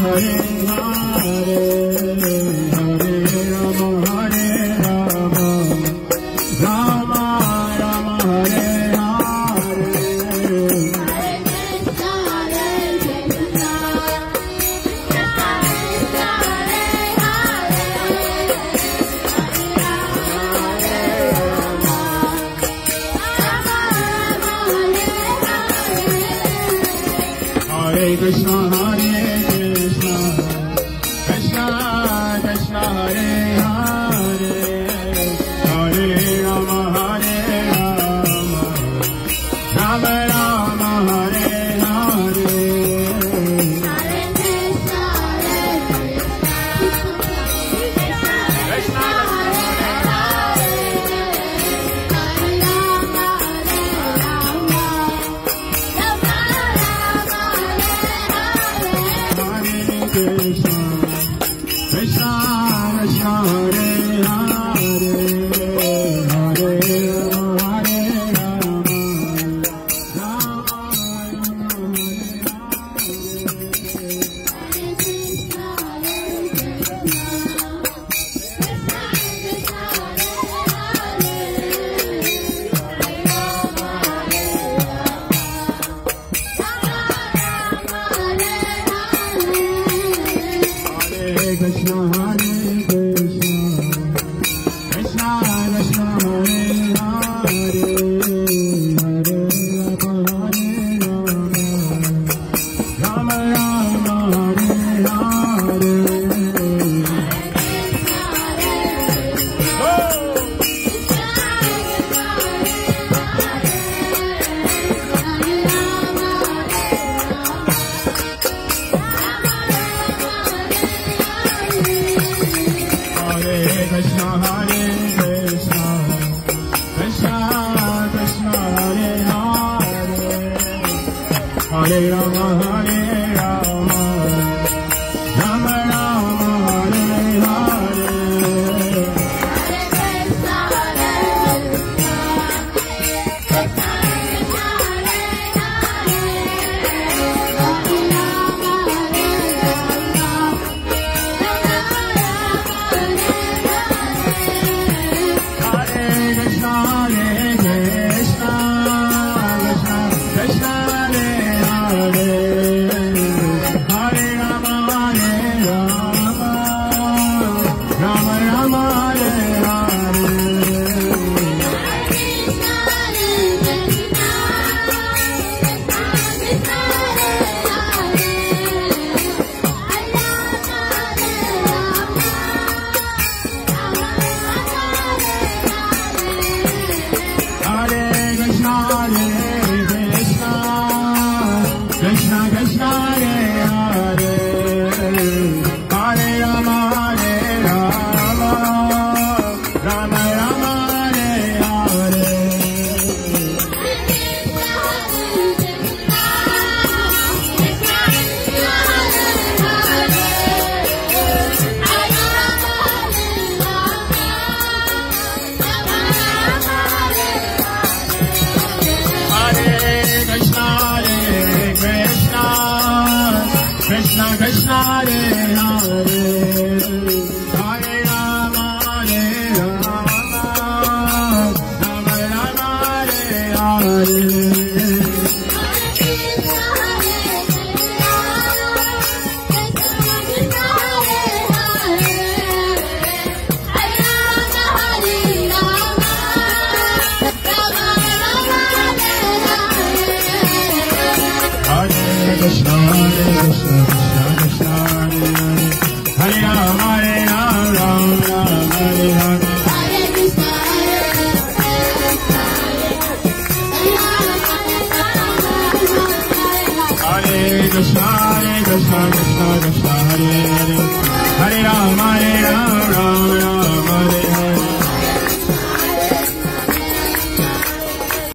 Hare Hare Hare Rama Rama Rama Hare Hare Hare Krishna Hare Krishna Krishna Krishna Hare Hare Hare Rama Hare Rama Rama Rama Hare Hare Krishna Krishna Krishna Hare Hare Hare Rama Hare Rama Rama Rama Hare Krishna Hare Krishna Krishna Krishna Hare Hare Hare Rama Hare Rama Rama Rama Hare Hare Krishna Hare Krishna Krishna Krishna Hare Hare Hare Rama Hare Rama Rama Rama Hare Hare Krishna Krishna Hare Hare Hare Rama Hare Rama Rama Rama Hare Hare Krishna Krishna Hare Hare Hare Rama Hare Rama Rama Rama Hare Hare Krishna Hare Krishna Krishna Krishna Hare Hare Hare Rama Hare Rama Rama Hare Hare Hare Krishna Krishna Krishna Hare Hare Hare Rama Hare Rama